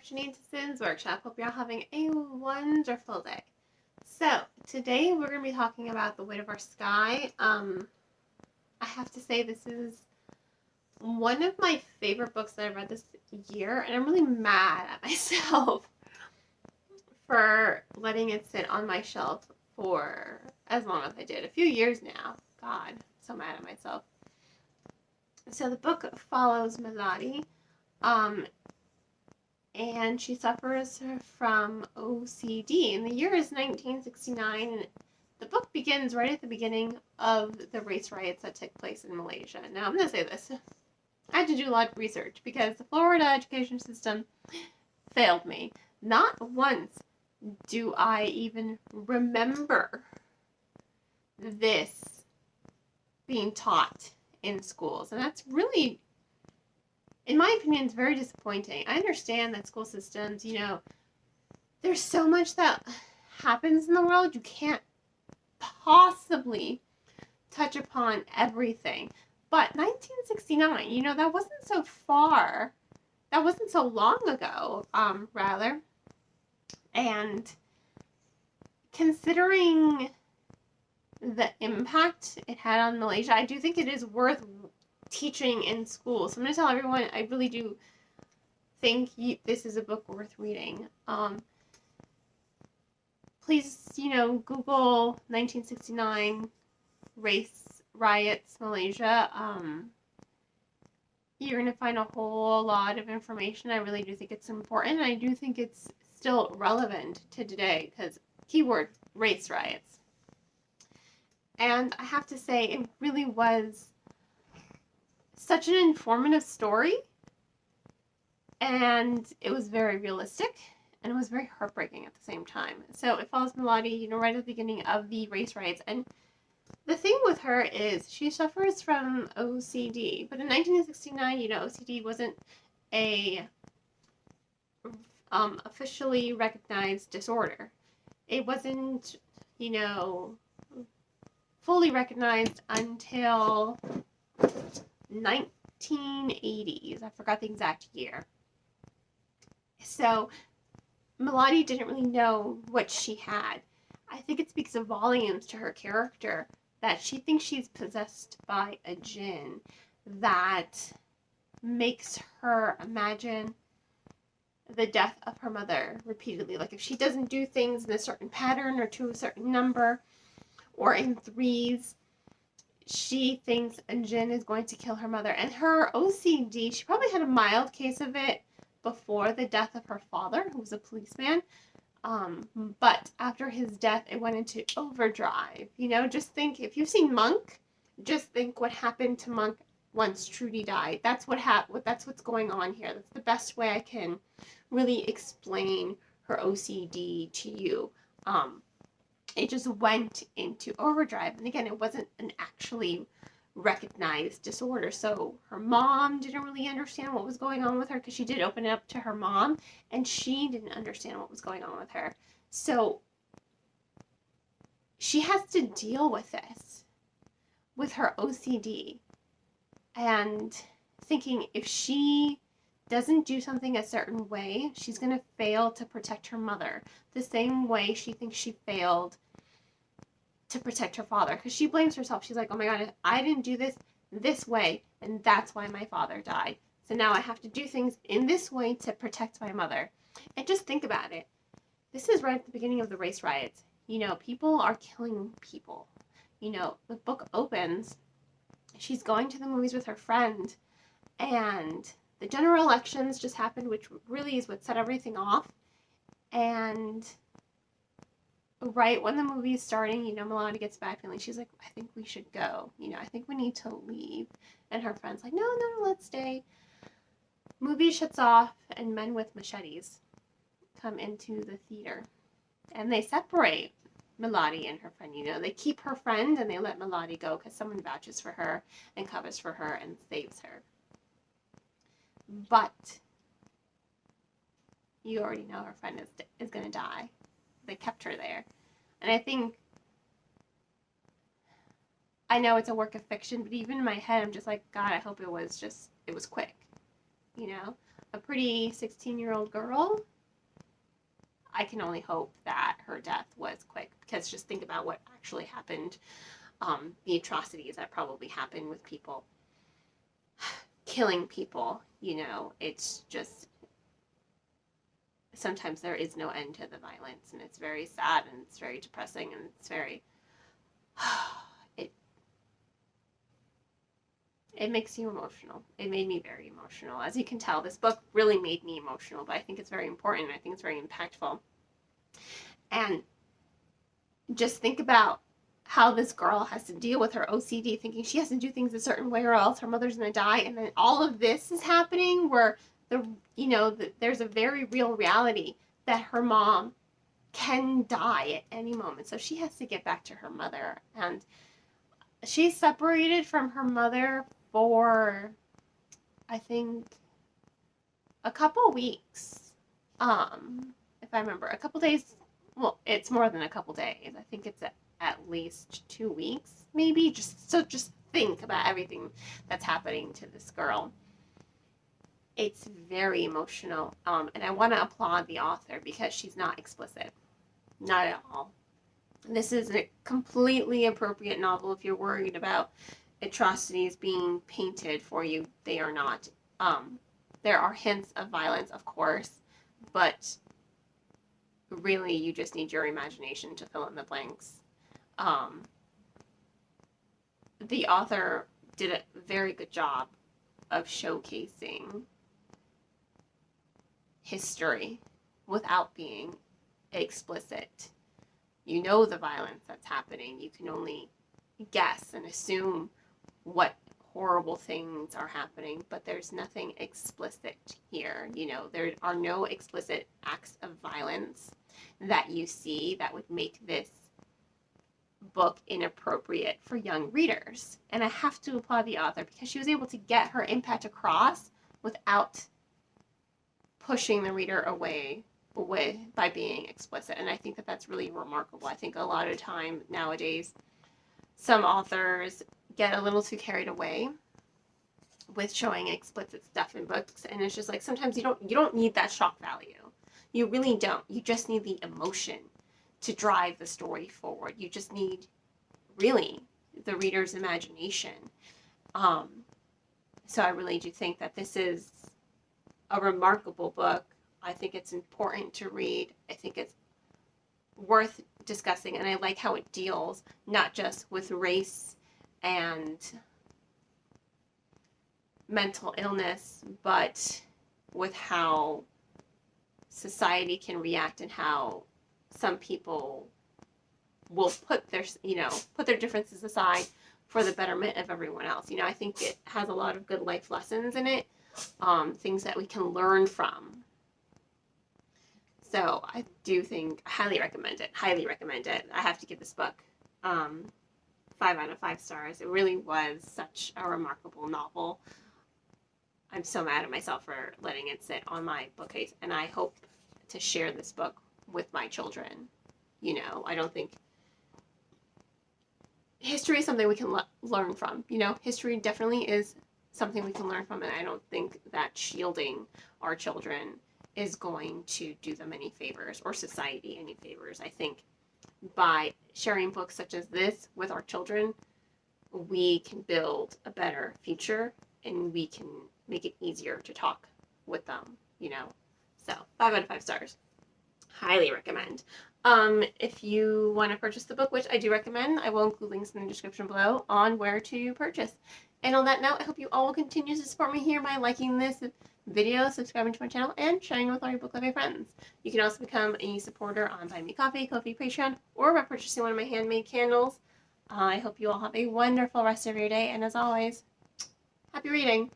Shanine's Sins Workshop. Hope you're all having a wonderful day. So, today we're going to be talking about The Weight of Our Sky. I have to say this is one of my favorite books that I've read this year, and I'm really mad at myself for letting it sit on my shelf for as long as I did. A few years now. God, I'm so mad at myself. So the book follows Melody, and she suffers from OCD. And the year is 1969, and the book begins right at the beginning of the race riots that took place in Malaysia. Now, I'm going to say this. I had to do a lot of research because the Florida education system failed me. Not once do I even remember this being taught in schools. And that's really, in my opinion, it's very disappointing. I understand that school systems, there's so much that happens in the world, you can't possibly touch upon everything. But 1969, that wasn't so far, that wasn't so long ago, rather. And considering the impact it had on Malaysia, I do think it is worth teaching in school. So I'm going to tell everyone, I really do think this is a book worth reading. Please, Google 1969 race riots Malaysia. You're going to find a whole lot of information. I really do think it's important. I do think it's still relevant to today because keyword race riots. And I have to say, it really was such an informative story, and it was very realistic, and it was very heartbreaking at the same time. So it follows Melody, right at the beginning of the race riots, and the thing with her is she suffers from OCD, but in 1969, OCD wasn't a officially recognized disorder. It wasn't, fully recognized until 1980s. I forgot the exact year. So Melody didn't really know what she had. I think it speaks of volumes to her character that she thinks she's possessed by a jinn that makes her imagine the death of her mother repeatedly. Like if she doesn't do things in a certain pattern or to a certain number or in threes, she thinks a jinn is going to kill her mother. And her OCD, she probably had a mild case of it before the death of her father, who was a policeman. But after his death, it went into overdrive. Just think, if you've seen Monk, just think what happened to Monk once Trudy died. That's what's going on here. That's the best way I can really explain her OCD to you. It just went into overdrive. And again, it wasn't an actually recognized disorder. So her mom didn't really understand what was going on with her because she did open it up to her mom and she didn't understand what was going on with her. So she has to deal with this, with her OCD, and thinking if she doesn't do something a certain way, she's going to fail to protect her mother the same way she thinks she failed to protect her father, because she blames herself. She's like, oh my God, I didn't do this way, and that's why my father died. So now I have to do things in this way to protect my mother. And just think about it. This is right at the beginning of the race riots. People are killing people. The book opens, she's going to the movies with her friend, and the general elections just happened, which really is what set everything off. And right when the movie is starting, Melody gets bad feeling. She's like, I think we should go. I think we need to leave. And her friend's like, no, let's stay. Movie shuts off, and men with machetes come into the theater. And they separate Melody and her friend. They keep her friend and they let Melody go because someone vouches for her and covers for her and saves her. But you already know her friend is going to die. They kept her there. And I know it's a work of fiction, but even in my head, I'm just like, God, I hope it was quick, a pretty 16-year-old girl. I can only hope that her death was quick, because just think about what actually happened, the atrocities that probably happened with people killing people. It's just, sometimes there is no end to the violence, and it's very sad, and it's very depressing, and it's very it makes you emotional. It made me very emotional. As you can tell, this book really made me emotional, but I think it's very important. I think it's very impactful. And just think about how this girl has to deal with her OCD, thinking she has to do things a certain way or else her mother's going to die. And then all of this is happening where there's a very real reality that her mom can die at any moment. So she has to get back to her mother. And she's separated from her mother for, I think, a couple weeks. If I remember, a couple days. Well, it's more than a couple days. I think it's at least 2 weeks, maybe. Just think about everything that's happening to this girl. It's very emotional, and I want to applaud the author because she's not explicit, not at all. This is a completely appropriate novel if you're worried about atrocities being painted for you. They are not. There are hints of violence, of course, but really you just need your imagination to fill in the blanks. The author did a very good job of showcasing history without being explicit. You know the violence that's happening. You can only guess and assume what horrible things are happening, but there's nothing explicit here. There are no explicit acts of violence that you see that would make this book inappropriate for young readers. And I have to applaud the author because she was able to get her impact across without pushing the reader away by being explicit. And I think that that's really remarkable. I think a lot of time nowadays, some authors get a little too carried away with showing explicit stuff in books, and it's just like sometimes you don't need that shock value. You really don't. You just need the emotion to drive the story forward. You just need really the reader's imagination. So I really do think that this is a remarkable book. I think it's important to read. I think it's worth discussing, and I like how it deals not just with race and mental illness, but with how society can react and how some people will put their differences aside for the betterment of everyone else. I think it has a lot of good life lessons in it, things that we can learn from. So I do think, highly recommend it. I have to give this book 5 out of 5 stars. It really was such a remarkable novel. I'm so mad at myself for letting it sit on my bookcase, and I hope to share this book with my children. I don't think history is something we can learn from. History definitely is something we can learn from, and I don't think that shielding our children is going to do them any favors or society any favors. I think by sharing books such as this with our children, we can build a better future, and we can make it easier to talk with them, So 5 out of 5 stars. Highly recommend. If you want to purchase the book, which I do recommend, I will include links in the description below on where to purchase. And on that note, I hope you all will continue to support me here by liking this video, subscribing to my channel, and sharing with all your book loving friends. You can also become a supporter on Buy Me Coffee, Ko-fi, Patreon, or by purchasing one of my handmade candles. I hope you all have a wonderful rest of your day, and as always, happy reading!